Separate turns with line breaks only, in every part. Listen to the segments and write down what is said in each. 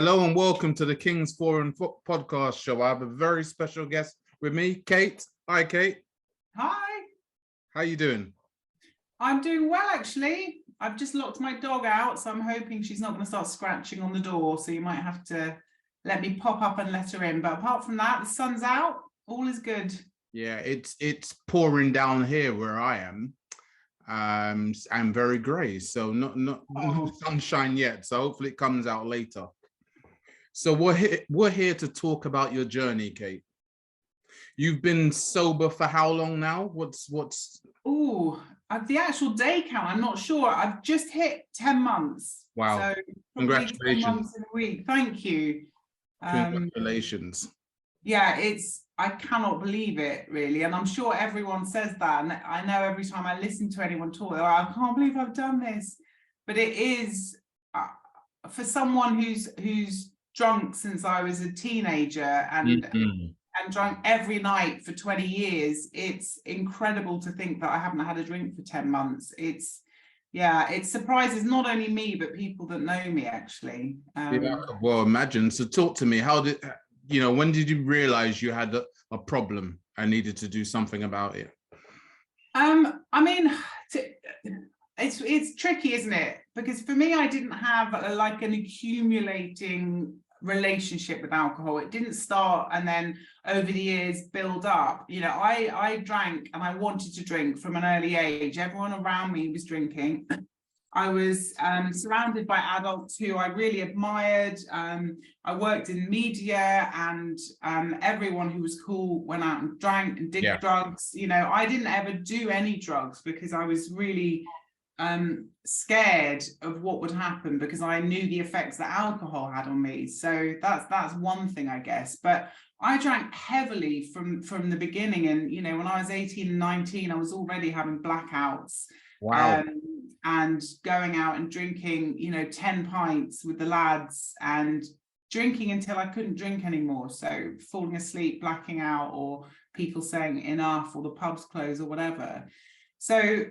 Hello and welcome to the King's Foreign Podcast Show. I have a very special guest with me, Kate. Hi, Kate.
Hi.
How you doing?
I'm doing well, actually. I've just locked my dog out, so I'm hoping she's not going to start scratching on the door, so you might have to let me pop up and let her in. But apart from that, the sun's out. All is good.
Yeah, it's pouring down here where I am. I'm very grey, so not sunshine yet. So hopefully it comes out later. So we're here to talk about your journey, Kate. You've been sober for how long now? What's
Oh, the actual day count, I'm not sure. I've just hit 10 months.
Wow.
So
Congratulations.
10 months in a week. Thank you.
Congratulations.
Yeah, I cannot believe it, really. And I'm sure everyone says that. And I know every time I listen to anyone talk, I can't believe I've done this. But it is, for someone who's drunk since I was a teenager and drunk every night for 20 years, it's incredible to think that I haven't had a drink for 10 months. It surprises not only me, but people that know me, actually.
Well, imagine. So talk to me. When did you realize you had a problem and needed to do something about it?
It's tricky, isn't it? Because for me, I didn't have an accumulating relationship with alcohol. It didn't start and then over the years build up. I drank and I wanted to drink from an early age. Everyone around me was drinking. I was surrounded by adults who I really admired. I worked in media, and everyone who was cool went out and drank and did drugs. I didn't ever do any drugs because I was really scared of what would happen, because I knew the effects that alcohol had on me. So that's one thing, I guess. But I drank heavily from the beginning, and when I was 18 and 19, I was already having blackouts.
Wow.
And going out and drinking 10 pints with the lads, and drinking until I couldn't drink anymore, so falling asleep, blacking out, or people saying enough, or the pubs close, or whatever. So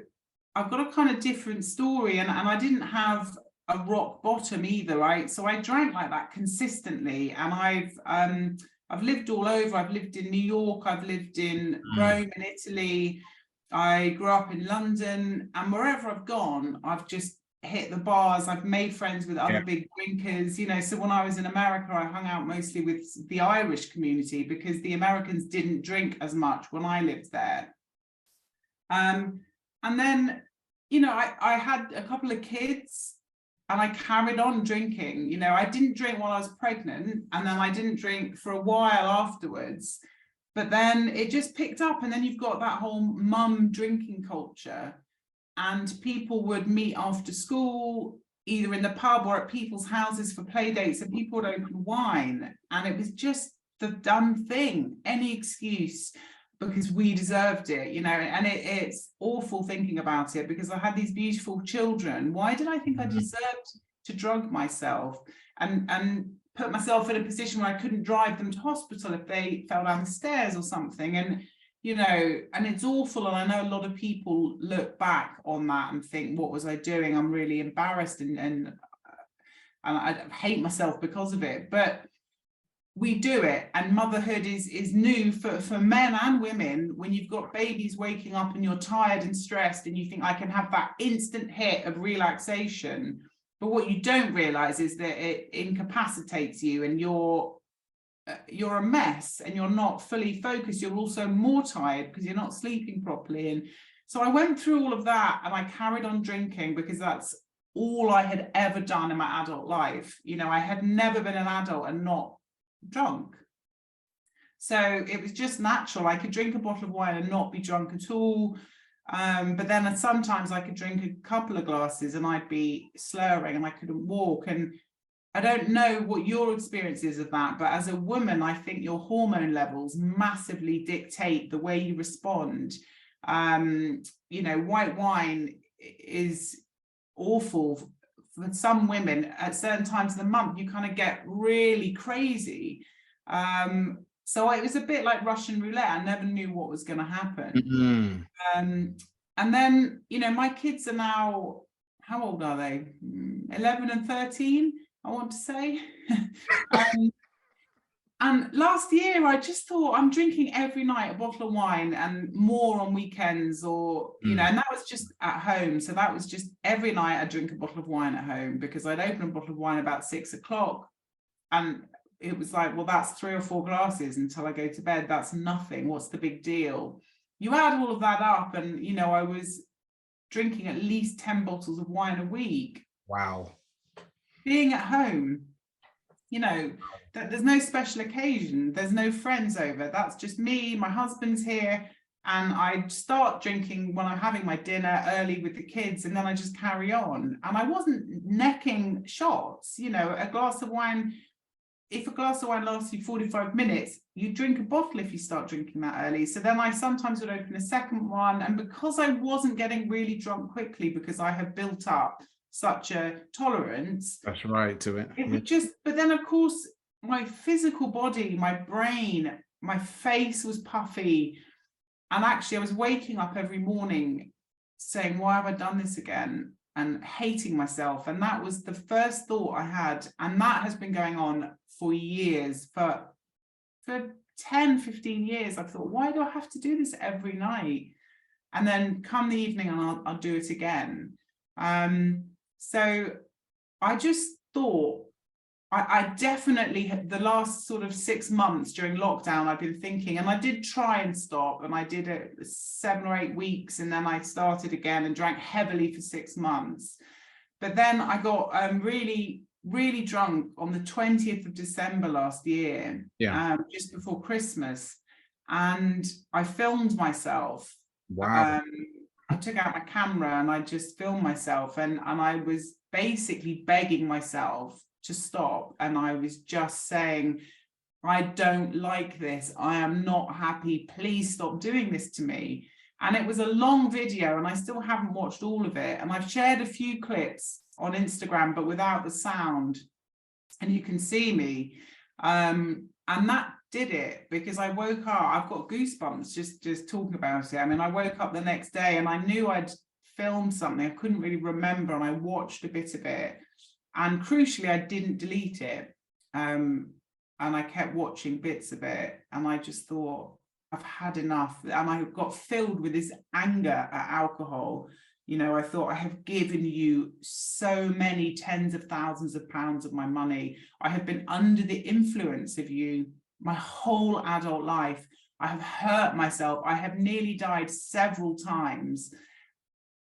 I've got a kind of different story, and I didn't have a rock bottom either, right? So I drank like that consistently, and I've lived all over. I've lived in New York, I've lived in Rome and Italy. I grew up in London, and wherever I've gone, I've just hit the bars. I've made friends with other big drinkers, so when I was in America, I hung out mostly with the Irish community, because the Americans didn't drink as much when I lived there. And then, I had a couple of kids, and I carried on drinking. I didn't drink while I was pregnant, and then I didn't drink for a while afterwards. But then it just picked up, and then you've got that whole mum drinking culture, and people would meet after school, either in the pub or at people's houses for play dates, and people would open wine, and it was just the done thing, any excuse, because we deserved it, and it's awful thinking about it, because I had these beautiful children. Why did I think I deserved to drug myself and put myself in a position where I couldn't drive them to hospital if they fell down the stairs or something? And and it's awful, and I know a lot of people look back on that and think, what was I doing? I'm really embarrassed, and I hate myself because of it. But we do it, and motherhood is new for men and women. When you've got babies waking up and you're tired and stressed, and you think, I can have that instant hit of relaxation. But what you don't realize is that it incapacitates you, and you're a mess, and you're not fully focused. You're also more tired because you're not sleeping properly. And so I went through all of that, and I carried on drinking because that's all I had ever done in my adult life. I had never been an adult and not drunk. So it was just natural. I could drink a bottle of wine and not be drunk at all. But then sometimes I could drink a couple of glasses and I'd be slurring and I couldn't walk. And I don't know what your experience is of that, but as a woman, I think your hormone levels massively dictate the way you respond. White wine is awful for some women. At certain times of the month, you kind of get really crazy. So it was a bit like Russian roulette. I never knew what was going to happen. And then, my kids are now, how old are they? 11 and 13. I want to say. And last year, I just thought, I'm drinking every night a bottle of wine and more on weekends, or, you know, and that was just at home. So that was just every night I drink a bottle of wine at home, because I'd open a bottle of wine about 6 o'clock. And it was like, well, that's 3 or 4 glasses until I go to bed. That's nothing. What's the big deal? You add all of that up, and, you know, I was drinking at least 10 bottles of wine a week.
Wow.
Being at home, you know, that there's no special occasion, there's no friends over, that's just me, my husband's here, and I start drinking when I'm having my dinner early with the kids, and then I just carry on. And I wasn't necking shots, you know, a glass of wine, if a glass of wine lasts you 45 minutes, you drink a bottle if you start drinking that early. So then I sometimes would open a second one, and because I wasn't getting really drunk quickly, because I have built up such a tolerance,
That's right, to it.
it would just, but then of course my physical body, my brain, my face was puffy, and actually I was waking up every morning saying, why have I done this again, and hating myself. And that was the first thought I had, and that has been going on for years. For 10, 15 years I've thought, why do I have to do this every night? And then come the evening and I'll do it again. So I just thought, I definitely, the last sort of 6 months during lockdown, I've been thinking, and I did try and stop, and I did it 7 or 8 weeks, and then I started again and drank heavily for 6 months. But then I got really, really drunk on the 20th of December last year, just before Christmas, and I filmed myself.
Wow.
I took out my camera and I just filmed myself, and I was basically begging myself to stop, and I was just saying, I don't like this, I am not happy, please stop doing this to me. And it was a long video, and I still haven't watched all of it, and I've shared a few clips on Instagram but without the sound, and you can see me, and that did it, because I woke up, I've got goosebumps just talking about it. I mean, I woke up the next day and I knew I'd filmed something, I couldn't really remember, and I watched a bit of it, and crucially I didn't delete it, and I kept watching bits of it, and I just thought, I've had enough. And I got filled with this anger at alcohol. You know, I thought, I have given you so many tens of thousands of pounds of my money, I have been under the influence of you my whole adult life, I have hurt myself, I have nearly died several times.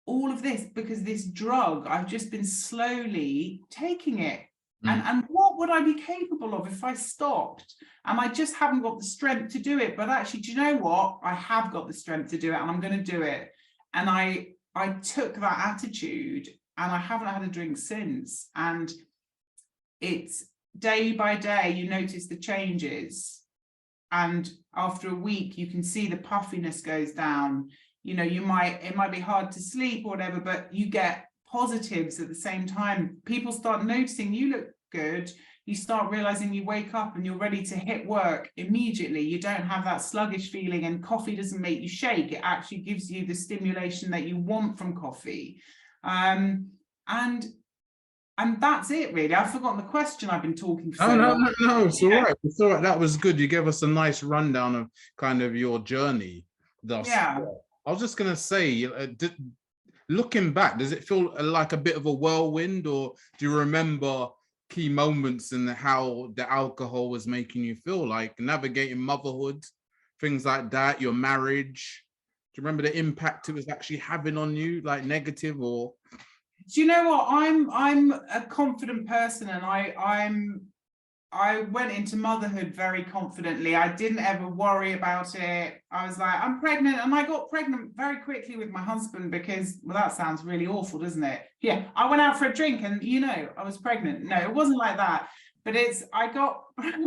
All of this because this drug, I've just been slowly taking it. And what would I be capable of if I stopped? And I just haven't got the strength to do it. But actually, do you know what? I have got the strength to do it, and I'm going to do it. And I took that attitude, and I haven't had a drink since. And it's day by day, you notice the changes. And after a week, you can see the puffiness goes down. You know, it might be hard to sleep or whatever, but you get positives at the same time. People start noticing you look good. You start realizing you wake up and you're ready to hit work immediately. You don't have that sluggish feeling, and coffee doesn't make you shake. It actually gives you the stimulation that you want from coffee. And that's it, really. I've forgotten the question. I've been talking for so long.
No, it's all right. It's all right. That was good. You gave us a nice rundown of kind of your journey thus far. I was just going to say, looking back, does it feel like a bit of a whirlwind, or do you remember key moments in how the alcohol was making you feel, like navigating motherhood, things like that, your marriage? Do you remember the impact it was actually having on you, like negative or?
Do you know what? I'm a confident person, and I went into motherhood very confidently. I didn't ever worry about it. I was like, I'm pregnant, and I got pregnant very quickly with my husband because, well, that sounds really awful, doesn't it? Yeah, I went out for a drink and, you know, I was pregnant. No, it wasn't like that. But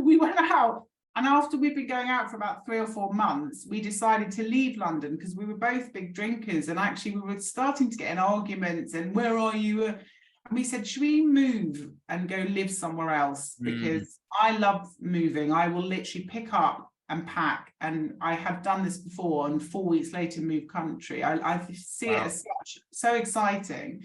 we went out, and after we'd been going out for about 3 or 4 months, we decided to leave London because we were both big drinkers, and actually we were starting to get in arguments, and where are you? And we said, should we move and go live somewhere else? Because I love moving. I will literally pick up and pack, and I have done this before, and 4 weeks later move country. I see it as so exciting.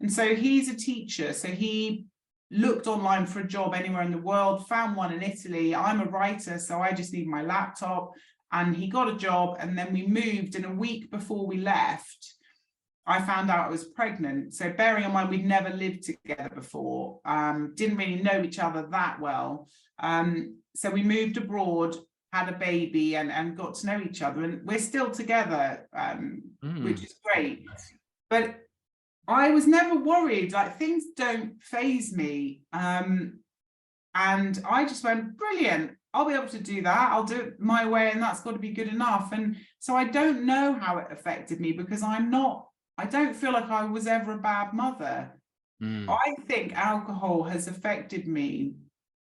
And so he's a teacher, so he looked online for a job anywhere in the world, found one in Italy. I'm a writer, so I just need my laptop. And he got a job, and then we moved. And a week before we left, I found out I was pregnant. So bearing in mind, we'd never lived together before, didn't really know each other that well. So we moved abroad, had a baby, and got to know each other. And we're still together, which is great. But I was never worried, like things don't faze me. And I just went, brilliant, I'll be able to do that. I'll do it my way, and that's got to be good enough. And so I don't know how it affected me, because I don't feel like I was ever a bad mother. I think alcohol has affected me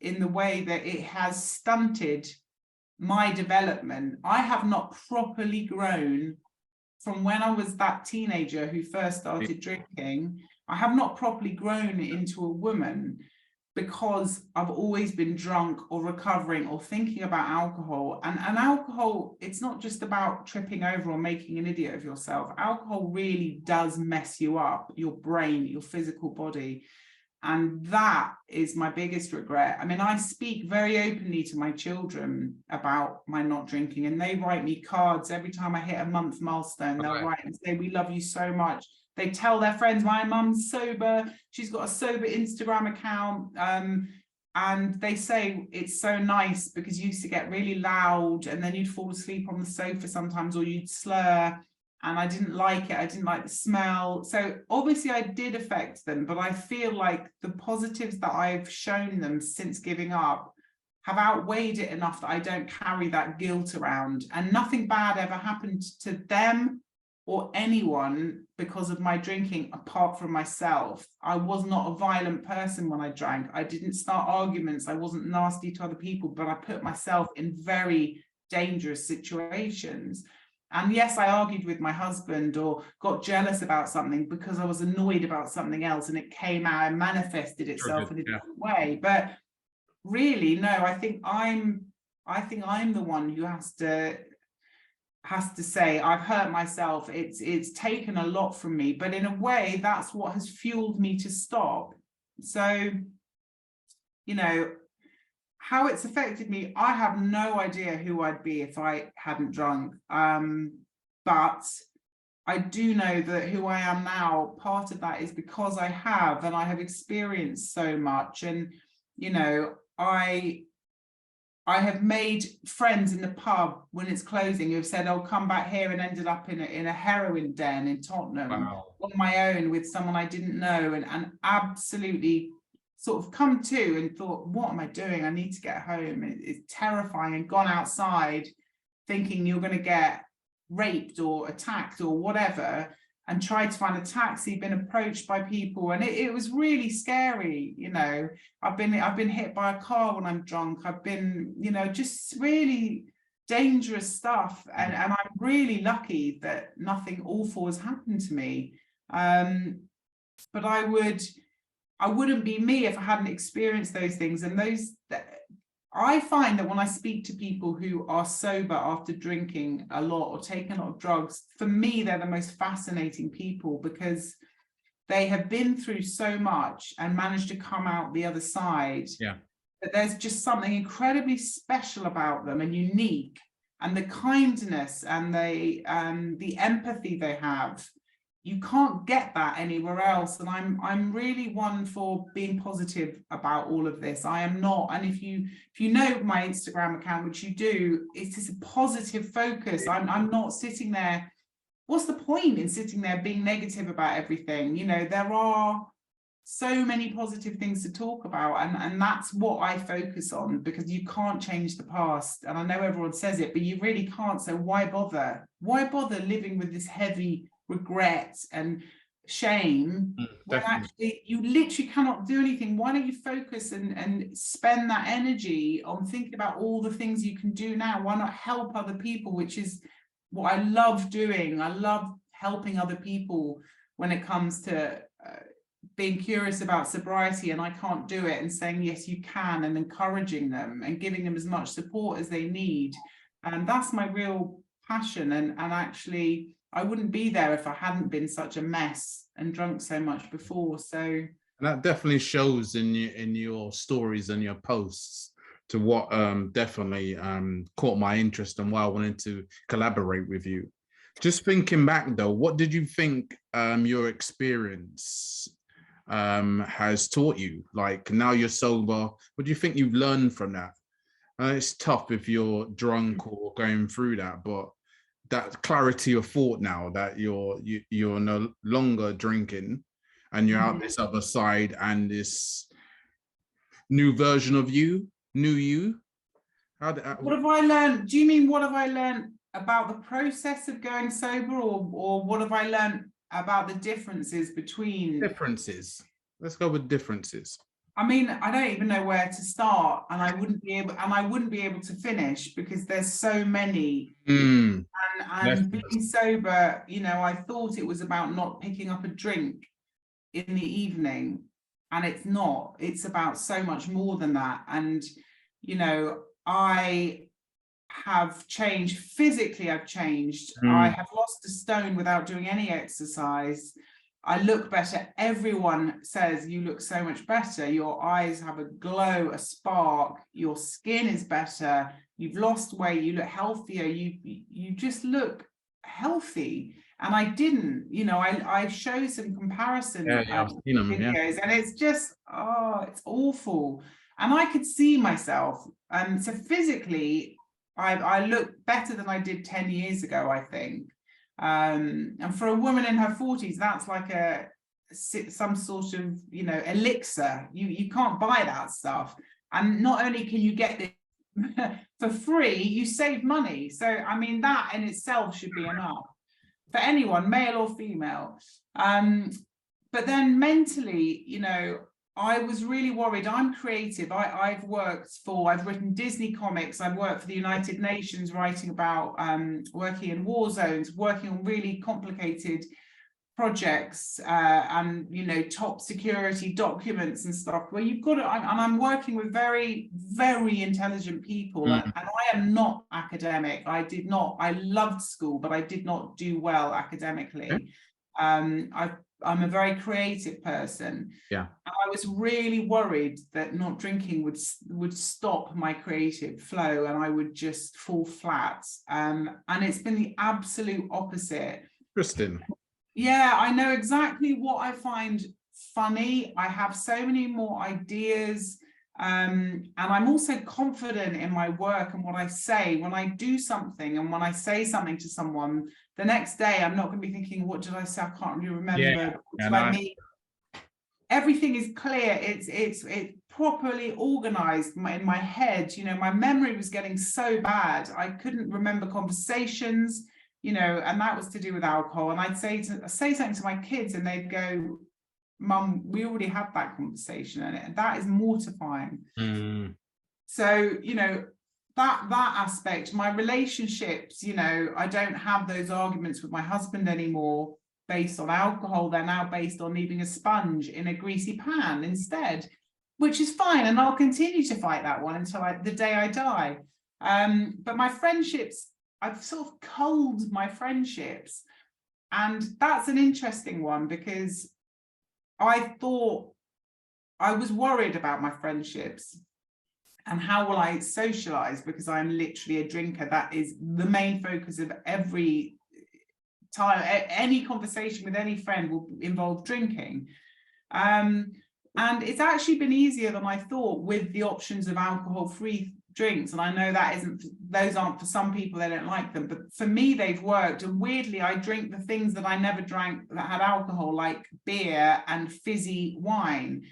in the way that it has stunted my development. I have not properly grown from when I was that teenager who first started drinking. I have not properly grown into a woman, because I've always been drunk or recovering or thinking about alcohol. And alcohol, it's not just about tripping over or making an idiot of yourself. Alcohol really does mess you up, your brain, your physical body. And that is my biggest regret. I mean, I speak very openly to my children about my not drinking, and they write me cards every time I hit a month milestone. They'll write and say, we love you so much. They tell their friends, my mum's sober, she's got a sober Instagram account. And they say, it's so nice because you used to get really loud and then you'd fall asleep on the sofa sometimes, or you'd slur. And I didn't like it. I didn't like the smell. So obviously I did affect them, but I feel like the positives that I've shown them since giving up have outweighed it enough that I don't carry that guilt around. And nothing bad ever happened to them or anyone because of my drinking, apart from myself. I was not a violent person when I drank. I didn't start arguments. I wasn't nasty to other people, but I put myself in very dangerous situations. And yes, I argued with my husband or got jealous about something because I was annoyed about something else, and it came out and manifested itself in a different way. But really, no, I think I'm the one who has to say, I've hurt myself. It's taken a lot from me, but in a way, that's what has fueled me to stop. So, you know, how it's affected me, I have no idea who I'd be if I hadn't drunk. But I do know that who I am now, part of that is because I have, and I have experienced so much. And, you know, I have made friends in the pub when it's closing who've said, "Oh, come back here," and ended up in a heroin den in Tottenham on my own with someone I didn't know, and absolutely sort of come to and thought, what am I doing? I need to get home. It's terrifying. And gone outside thinking you're going to get raped or attacked or whatever, and tried to find a taxi, been approached by people, and it was really scary. You know, I've been hit by a car when I'm drunk. I've been, you know, just really dangerous stuff, and I'm really lucky that nothing awful has happened to me. But I wouldn't be me if I hadn't experienced those things. And I find that when I speak to people who are sober after drinking a lot or taking a lot of drugs, for me, they're the most fascinating people, because they have been through so much and managed to come out the other side. Yeah. But there's just something incredibly special about them and unique, and the kindness and the empathy they have. You can't get that anywhere else. And I'm really one for being positive about all of this. I am not. And if you know my Instagram account, which you do, it's just a positive focus. I'm not sitting there. What's the point in sitting there being negative about everything? You know, there are so many positive things to talk about. And that's what I focus on, because you can't change the past. And I know everyone says it, but you really can't. So why bother? Why bother living with this heavy regret and shame when actually you literally cannot do anything? Why don't you focus and spend that energy on thinking about all the things you can do now? Why not help other people, which is what I love doing. I love helping other people when it comes to being curious about sobriety, and I can't do it, and saying yes you can, and encouraging them and giving them as much support as they need. And that's my real passion. And actually I wouldn't be there if I hadn't been such a mess and drunk so much before. So
And that definitely shows in your stories and your posts to what definitely caught my interest and why I wanted to collaborate with you. Just thinking back though, what did you think your experience has taught you? Like now you're sober, what do you think you've learned from that? It's tough if you're drunk or going through that, but that clarity of thought now that you're no longer drinking and you're out this other side and this new version of you, new you.
What have I learned? Do you mean what have I learned about the process of going sober, or what have I learned about the differences between
differences? Let's go with differences.
I mean, I don't even know where to start, and I wouldn't be able to finish because there's so many. And being sober, you know, I thought it was about not picking up a drink in the evening, and it's not. It's about so much more than that. And, you know, I have changed physically. I've changed. I have lost a stone without doing any exercise. I look better. Everyone says you look so much better. Your eyes have a glow, a spark. Your skin is better. You've lost weight. You look healthier. You just look healthy. And I didn't. You know, I show some comparison videos, and it's just, oh, it's awful. And I could see myself. And so physically, I look better than I did 10 years ago, I think. And for a woman in her 40s, that's like some sort of, you know, elixir. You can't buy that stuff. And not only can you get this for free, you save money. So, I mean, that in itself should be enough for anyone, male or female. But then mentally, you know, I was really worried. I'm creative. I've written Disney comics. I've worked for the United Nations writing about working in war zones, working on really complicated projects and, you know, top security documents and stuff where you've got to, and I'm working with very, very intelligent people. And I am not academic. I loved school, but I did not do well academically. I'm a very creative person. Yeah. And I was really worried that not drinking would stop my creative flow and I would just fall flat. And it's been the absolute opposite.
Interesting.
Yeah, I know exactly what I find funny. I have so many more ideas. And I'm also confident in my work and what I say. When I do something and when I say something to someone, the next day I'm not going to be thinking, what did I say? I can't really remember. What did I mean? Everything is clear. It's properly organized in my head. You know, my memory was getting so bad. I couldn't remember conversations, you know, and that was to do with alcohol. And I'd say something to my kids and they'd go, Mum, we already had that conversation, and that is mortifying. So, you know, that aspect, my relationships, you know, I don't have those arguments with my husband anymore based on alcohol. They're now based on leaving a sponge in a greasy pan instead, which is fine. And I'll continue to fight that one until the day I die. But my friendships, I've sort of culled my friendships. And that's an interesting one because I thought I was worried about my friendships and how will I socialize because I'm literally a drinker. That is the main focus of every time. Any conversation with any friend will involve drinking. And it's actually been easier than I thought with the options of alcohol-free drinks. And I know those aren't for some people, they don't like them, but for me they've worked. And weirdly, I drink the things that I never drank that had alcohol, like beer and fizzy wine.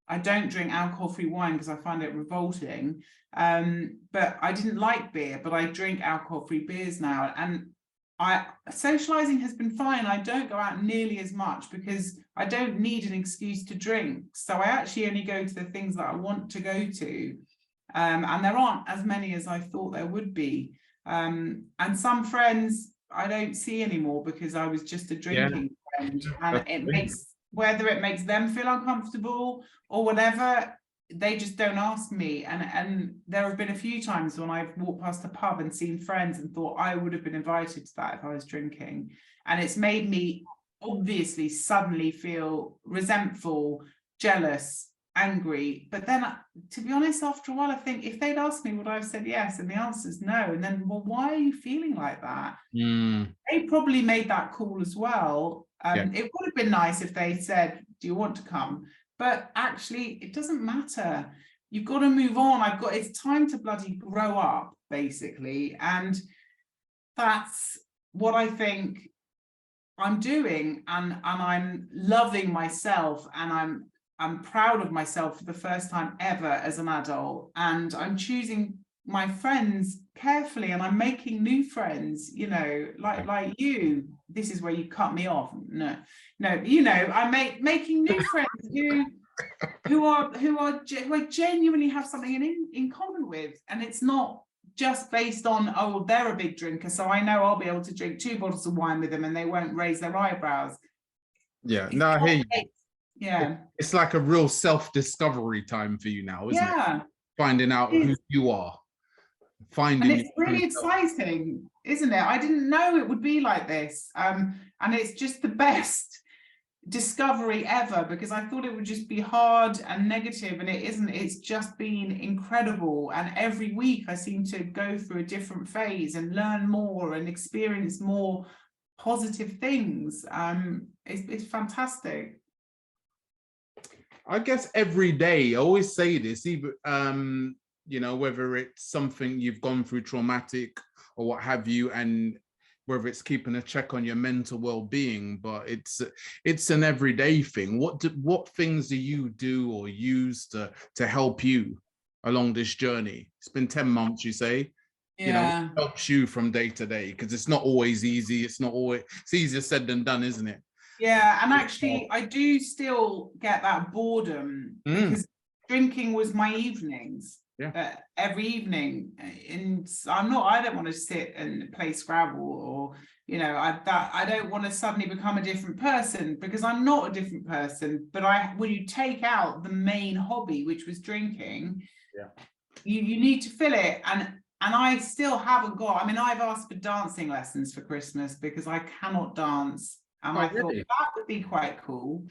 I don't drink alcohol-free wine because I find it revolting. But I didn't like beer, but I drink alcohol-free beers now. And socializing has been fine. I don't go out nearly as much because I don't need an excuse to drink. So I actually only go to the things that I want to go to. And there aren't as many as I thought there would be. And some friends I don't see anymore because I was just a drinking friend. And whether it makes them feel uncomfortable or whatever, they just don't ask me. And there have been a few times when I've walked past a pub and seen friends and thought I would have been invited to that if I was drinking. And it's made me obviously suddenly feel resentful jealous, angry. But then, to be honest, after a while, I think if they'd asked me, would I have said yes? And the answer is no. And then, well, why are you feeling like that? They probably made that call as well. It would have been nice if they said, do you want to come? But actually, it doesn't matter. You've got to move on. It's time to bloody grow up, basically. And that's what I think I'm doing. And I'm loving myself, and I'm proud of myself for the first time ever as an adult. And I'm choosing my friends carefully, and I'm making new friends, you know, like you. This is where you cut me off. No, you know, I'm making new friends who I genuinely have something in common with. And it's not just based on, oh, they're a big drinker, so I know I'll be able to drink 2 bottles of wine with them and they won't raise their eyebrows.
Yeah, no, I hear you.
Yeah,
it's like a real self-discovery time for you now, isn't it? Finding out who you are, and
it's really exciting, isn't it? I didn't know it would be like this, and it's just the best discovery ever, because I thought it would just be hard and negative, and it isn't. It's just been incredible, and every week I seem to go through a different phase and learn more and experience more positive things. It's fantastic.
I guess every day, I always say this, even you know, whether it's something you've gone through traumatic or what have you, and whether it's keeping a check on your mental well-being, but it's an everyday thing. What things do you do or use to help you along this journey? It's been 10 months, you say. You know, what helps you from day to day, because it's not always easy. It's easier said than done, isn't it?
Yeah, and actually I do still get that boredom, because drinking was my evenings. Every evening, and I don't want to sit and play Scrabble, or, you know, I don't want to suddenly become a different person, because I'm not a different person. But when you take out the main hobby, which was drinking, you need to fill it. And I still haven't got, I mean, I've asked for dancing lessons for Christmas because I cannot dance. And I thought that would be quite cool.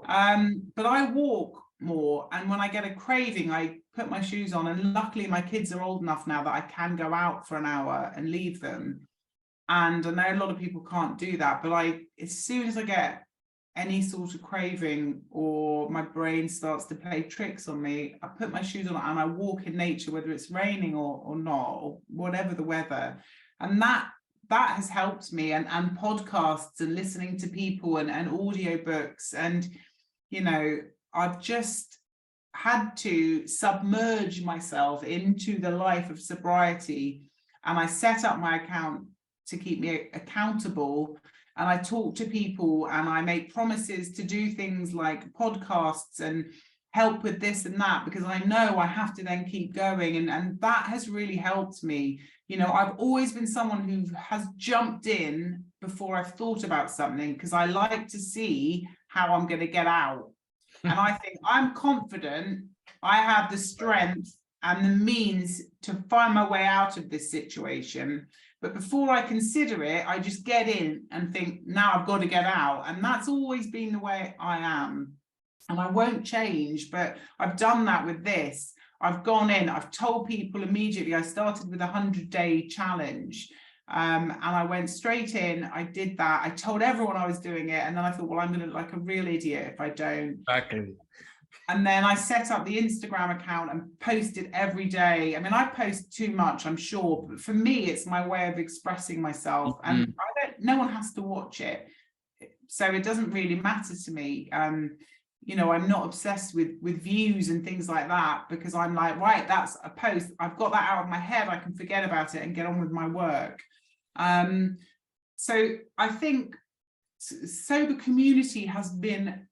But I walk more, and when I get a craving, I put my shoes on, and luckily my kids are old enough now that I can go out for an hour and leave them. And I know a lot of people can't do that, but as soon as I get any sort of craving, or my brain starts to play tricks on me, I put my shoes on and I walk in nature, whether it's raining or not, or whatever the weather. And that has helped me, and podcasts and listening to people and audiobooks. And, you know, I've just had to submerge myself into the life of sobriety. And I set up my account to keep me accountable. And I talk to people, and I make promises to do things like podcasts and help with this and that, because I know I have to then keep going. And that has really helped me. You know, I've always been someone who has jumped in before I've thought about something, because I like to see how I'm going to get out. And I think I'm confident I have the strength and the means to find my way out of this situation. But before I consider it, I just get in and think, now I've got to get out. And that's always been the way I am. And I won't change, but I've done that with this. I've gone in, I've told people immediately. I started with a 100-day challenge, and I went straight in. I did that. I told everyone I was doing it. And then I thought, well, I'm going to look like a real idiot if I don't.
Exactly. And
then I set up the Instagram account and posted every day. I mean, I post too much, I'm sure, but for me, it's my way of expressing myself. And no one has to watch it, so it doesn't really matter to me. You know, I'm not obsessed with views and things like that, because I'm like, right, that's a post. I've got that out of my head. I can forget about it and get on with my work. So I think sober community has been,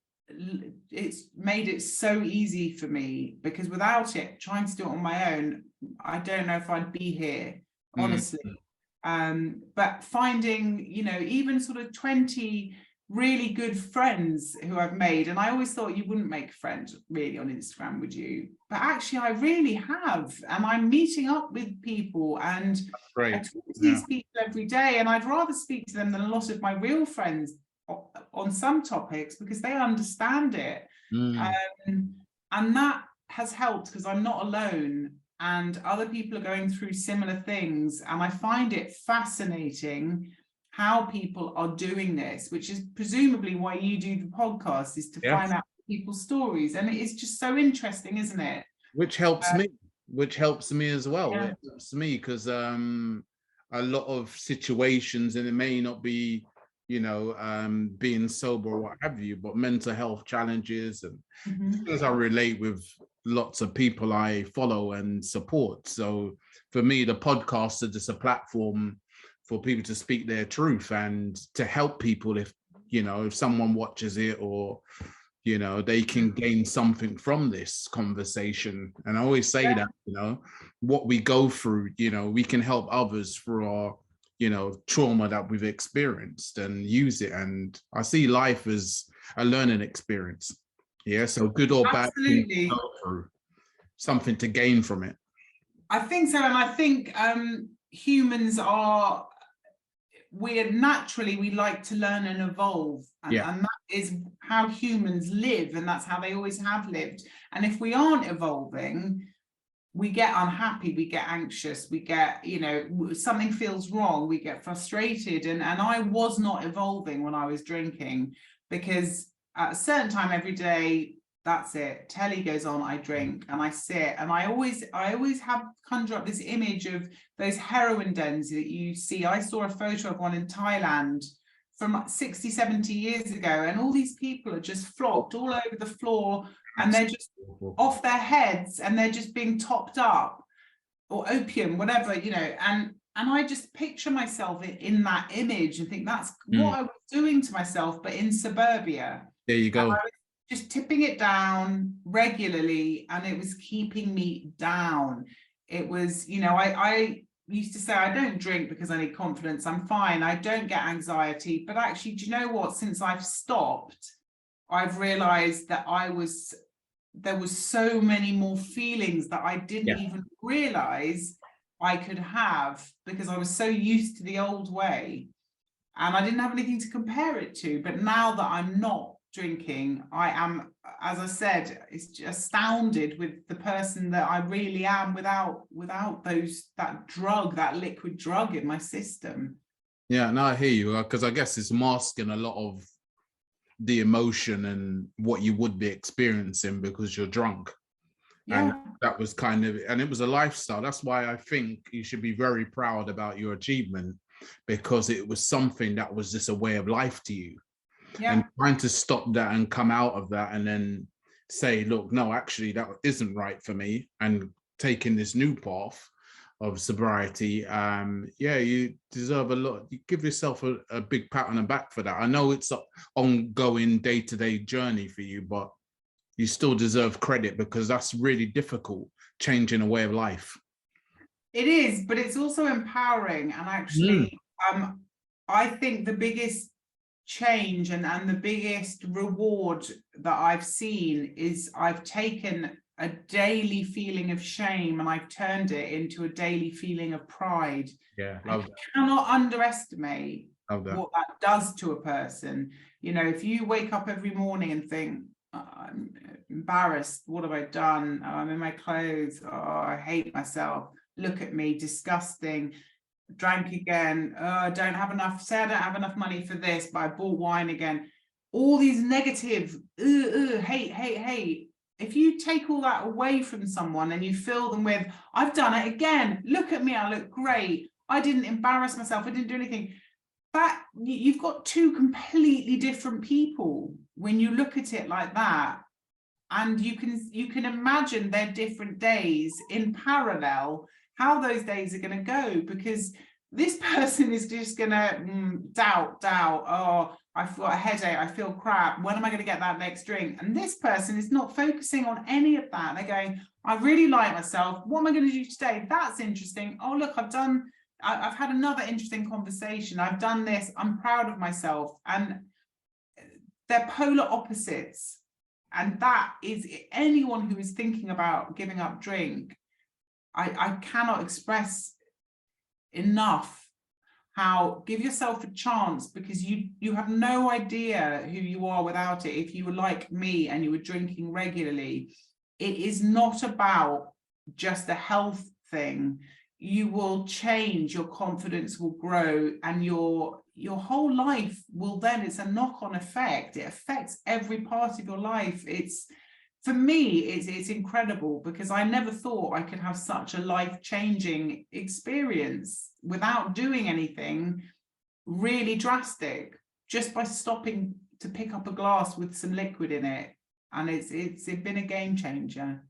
it's made it so easy for me, because without it, trying to do it on my own, I don't know if I'd be here, honestly. But finding, you know, even sort of 20 really good friends who I've made, and I always thought you wouldn't make friends really on Instagram, would you? But actually I really have, and I'm meeting up with people, and I talk to these people every day, and I'd rather speak to them than a lot of my real friends on some topics, because they understand it. And that has helped because I'm not alone and other people are going through similar things. And I find it fascinating how people are doing this, which is presumably why you do the podcast, is to find out people's stories. And it is just so interesting, isn't it?
Which helps me as well.
Yeah.
It helps me because a lot of situations, and it may not be, you know, being sober or what have you, but mental health challenges and things I relate with lots of people I follow and support. So for me, the podcast is just a platform for people to speak their truth and to help people if, you know, if someone watches it or, you know, they can gain something from this conversation. And I always say that, you know, what we go through, you know, we can help others through our, you know, trauma that we've experienced and use it. And I see life as a learning experience. Yeah. So good or bad,
absolutely,
go through something to gain from it.
I think so. And I think humans are, we like to learn and evolve, and that is how humans live, and that's how they always have lived. And if we aren't evolving, we get unhappy, we get anxious, we get, you know, something feels wrong, we get frustrated. And I was not evolving when I was drinking, because at a certain time every day, that's it, telly goes on, I drink and I sit, and I always have conjure up this image of those heroin dens that you see. I saw a photo of one in Thailand from 60, 70 years ago, and all these people are just flocked all over the floor, and they're just off their heads, and they're just being topped up, or opium, whatever, you know. And I just picture myself in that image and think that's what I was doing to myself, but in suburbia.
There you go.
Just tipping it down regularly, and it was keeping me down. It was, you know, I used to say, I don't drink because I need confidence, I'm fine, I don't get anxiety. But actually, do you know what? Since I've stopped, I've realized that there was so many more feelings that I didn't even realize I could have, because I was so used to the old way and I didn't have anything to compare it to. But now that I'm not drinking, I am, as I said, it's just astounded with the person that I really am without that liquid drug in my system.
Yeah, no, I hear you, because I guess it's masking a lot of the emotion and what you would be experiencing because you're drunk. And that was kind of, and it was a lifestyle. That's why I think you should be very proud about your achievement, because it was something that was just a way of life to you. And trying to stop that and come out of that and then say, look, no, actually that isn't right for me, and taking this new path of sobriety, you deserve a lot. You give yourself a big pat on the back for that. I know it's an ongoing day-to-day journey for you, but you still deserve credit, because that's really difficult, changing a way of life.
It is, but it's also empowering. And actually, I think the biggest change and the biggest reward that I've seen is I've taken a daily feeling of shame and I've turned it into a daily feeling of pride. I cannot underestimate what that does to a person. You know, if you wake up every morning and think, oh, I'm embarrassed, what have I done? Oh, I'm in my clothes, oh, I hate myself, look at me, disgusting, drank again, I don't have enough, say I don't have enough money for this, but I bought wine again. All these negative, hate. If you take all that away from someone and you fill them with, I've done it again, look at me, I look great, I didn't embarrass myself, I didn't do anything. That you've got two completely different people when you look at it like that. And you can imagine their different days in parallel, how those days are going to go, because this person is just going to doubt, oh, I've got a headache, I feel crap, when am I going to get that next drink? And this person is not focusing on any of that. They're going, I really like myself, what am I going to do today? That's interesting. Oh, look, I've had another interesting conversation, I've done this, I'm proud of myself. And they're polar opposites. And that is, anyone who is thinking about giving up drink, I cannot express enough how give yourself a chance, because you have no idea who you are without it. If you were like me and you were drinking regularly, it is not about just a health thing. You will change, your confidence will grow, and your whole life will then, it's a knock-on effect. It affects every part of your life. It's, for me, it's incredible, because I never thought I could have such a life-changing experience without doing anything really drastic, just by stopping to pick up a glass with some liquid in it. And it's been a game changer.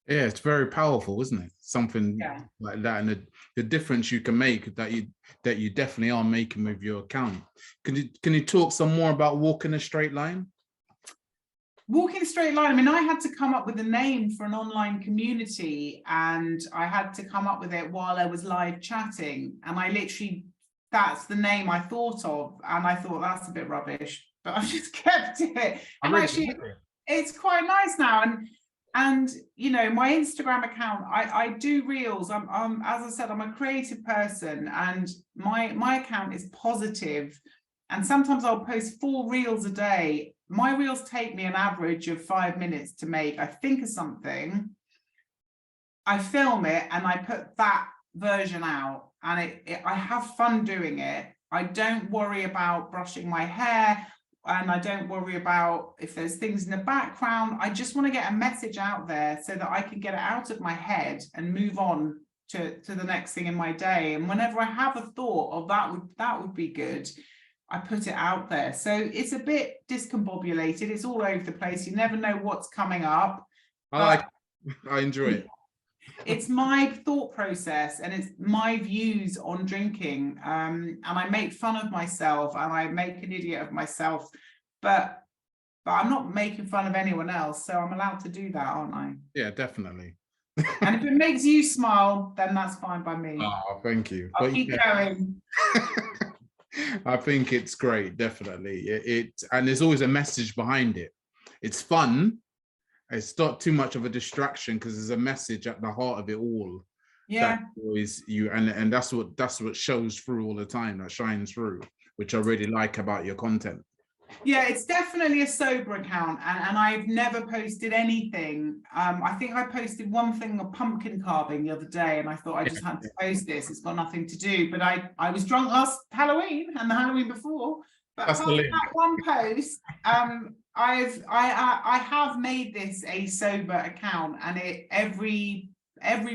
Yeah, it's very powerful, isn't it? Something like that, and the difference you can make that you definitely are making with your account. Can you talk some more about walking a straight line?
Walking a straight line, I mean, I had to come up with a name for an online community, and I had to come up with it while I was live chatting, and I literally, that's the name I thought of, and I thought that's a bit rubbish, but I've just kept it. And actually, it's quite nice now. And you know, my Instagram account, I do reels. I'm as I said, I'm a creative person, and my account is positive, and sometimes I'll post 4 reels a day. My reels take me an average of 5 minutes to make. I think of something, I film it, and I put that version out, and I have fun doing it. I don't worry about brushing my hair, and I don't worry about if there's things in the background. I just want to get a message out there so that I can get it out of my head and move on to the next thing in my day. And whenever I have a thought of that would be good, I put it out there. So it's a bit discombobulated. It's all over the place. You never know what's coming up.
I enjoy it.
It's my thought process, and it's my views on drinking, and I make fun of myself, and I make an idiot of myself, but I'm not making fun of anyone else, so I'm allowed to do that, aren't I?
Yeah, definitely.
And if it makes you smile, then that's fine by me.
Oh, thank you.
I'll keep going.
I think it's great, definitely. And there's always a message behind it. It's fun. It's not too much of a distraction, because there's a message at the heart of it all.
Yeah.
That always you, and that's what shows through all the time, that shines through, which I really like about your content.
Yeah, it's definitely a sober account, and I've never posted anything. I think I posted one thing, a pumpkin carving, the other day, and I thought I just had to post this. It's got nothing to do, but I was drunk last Halloween and the Halloween before. But apart from that one post, I have made this a sober account, and every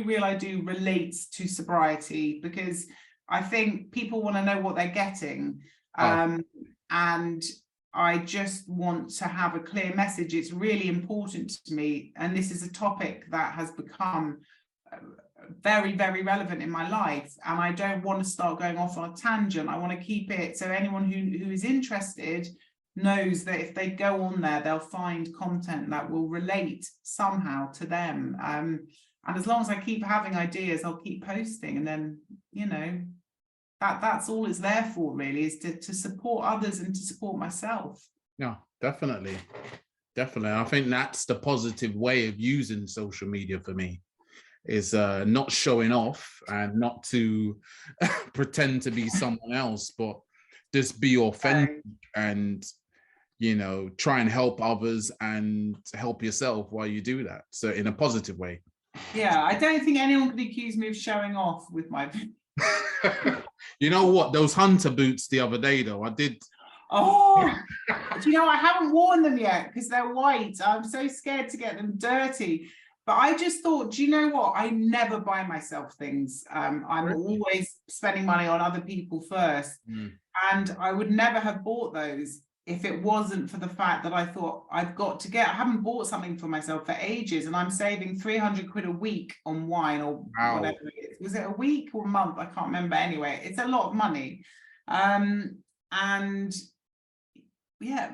reel I do relates to sobriety, because I think people want to know what they're getting, and I just want to have a clear message. It's really important to me, and this is a topic that has become very, very relevant in my life, and I don't want to start going off on a tangent. I want to keep it so anyone who is interested knows that if they go on there, they'll find content that will relate somehow to them. And as long as I keep having ideas, I'll keep posting, and then, you know, that's all it's there for, really, is to support others and to support myself.
Yeah, definitely. I think that's the positive way of using social media for me, is not showing off and not to pretend to be someone else, but just be authentic, and, you know, try and help others and help yourself while you do that. So in a positive way. Yeah,
I don't think anyone could accuse me of showing off with my
You know what, those hunter boots the other day, though, I did.
Oh, do you know, I haven't worn them yet because they're white. I'm so scared to get them dirty. But I just thought, do you know what? I never buy myself things. I'm always spending money on other people first. And I would never have bought those if it wasn't for the fact that I thought I haven't bought something for myself for ages, and I'm saving 300 quid a week on wine, or whatever it is. Was it a week or a month? I can't remember. Anyway, it's a lot of money. And yeah,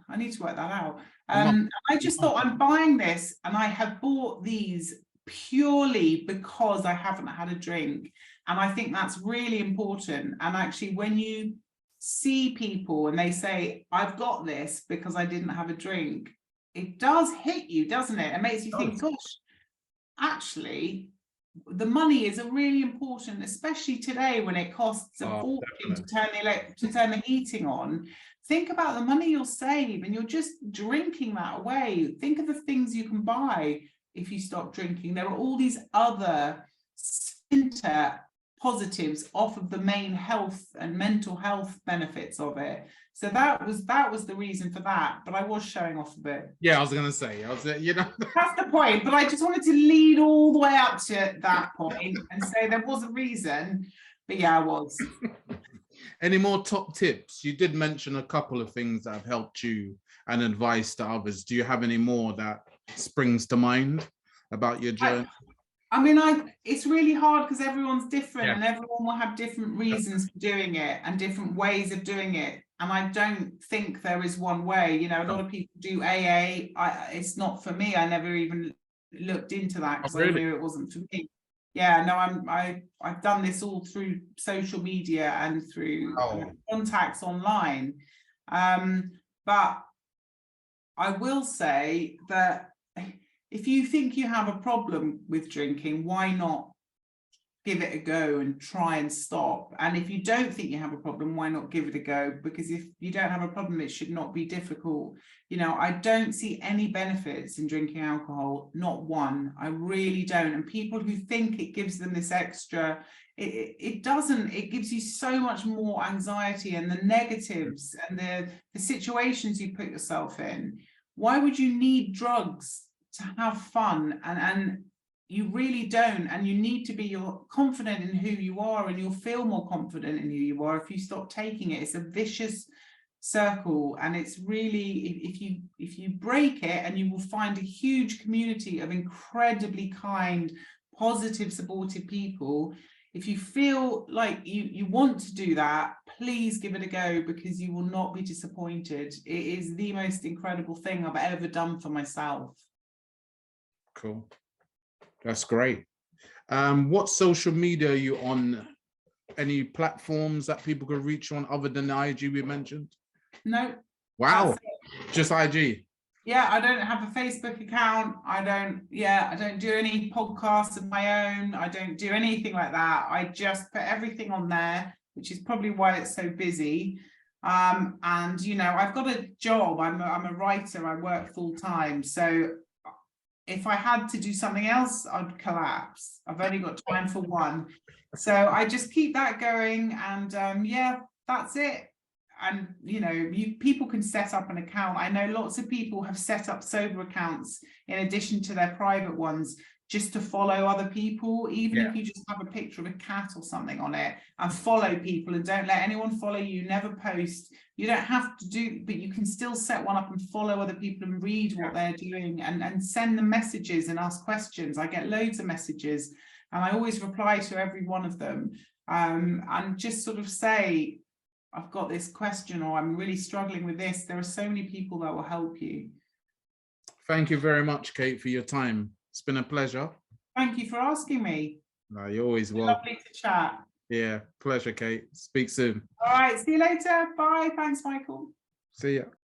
I need to work that out. I just thought, I'm buying this, and I have bought these purely because I haven't had a drink. And I think that's really important. And actually, when you see people and they say, I've got this because I didn't have a drink, it does hit you, doesn't it? It makes you think, gosh, actually, the money is a really important, especially today when it costs a fortune to turn the heating on. Think about the money you'll save, and you're just drinking that away. Think of the things you can buy if you stop drinking. There are all these other positives off of the main health and mental health benefits of it. So that was the reason for that, but I was showing off a bit.
Yeah, I was gonna say, you know,
that's the point. But I just wanted to lead all the way up to that point and say there was a reason. But yeah, I was.
Any more top tips? You did mention a couple of things that have helped you and advice to others. Do you have any more that springs to mind about your journey?
I mean, it's really hard because everyone's different, and everyone will have different reasons for doing it and different ways of doing it. And I don't think there is one way. You know, a lot of people do AA. It's not for me. I never even looked into that because I knew it wasn't for me. Yeah, no, I've done this all through social media and through contacts online. But I will say that if you think you have a problem with drinking, why not give it a go and try and stop? And if you don't think you have a problem, why not give it a go? Because if you don't have a problem, it should not be difficult. You know, I don't see any benefits in drinking alcohol, not one. I really don't. And people who think it gives them this extra, it doesn't. It gives you so much more anxiety and the negatives and the situations you put yourself in. Why would you need drugs to have fun? And you really don't. And you need to be confident in who you are, and you'll feel more confident in who you are if you stop taking it. It's a vicious circle, and it's really, if you break it, and you will find a huge community of incredibly kind, positive, supportive people. If you feel like you want to do that, please give it a go, because you will not be disappointed. It is the most incredible thing I've ever done for myself.
Cool. That's great. What social media are you on? Any platforms that people can reach you on other than the IG we mentioned?
No.
Wow. Just IG.
Yeah, I don't have a Facebook account. I don't do any podcasts of my own. I don't do anything like that. I just put everything on there, which is probably why it's so busy. And you know, I've got a job. I'm a writer. I work full time. So if I had to do something else, I'd collapse. I've only got time for one. So I just keep that going, and yeah, that's it. And you know, people can set up an account. I know lots of people have set up sober accounts in addition to their private ones, just to follow other people, even if you just have a picture of a cat or something on it, and follow people, and don't let anyone follow you. Never post. You don't have to do, but you can still set one up and follow other people and read what they're doing, and send them messages and ask questions. I get loads of messages, and I always reply to every one of them, and just sort of say, I've got this question, or I'm really struggling with this. There are so many people that will help you.
Thank you very much, Kate, for your time. It's been a pleasure.
Thank you for asking me.
No, you're always welcome.
Lovely to chat.
Yeah, pleasure, Kate. Speak soon.
All right, see you later. Bye. Thanks, Michael.
See ya.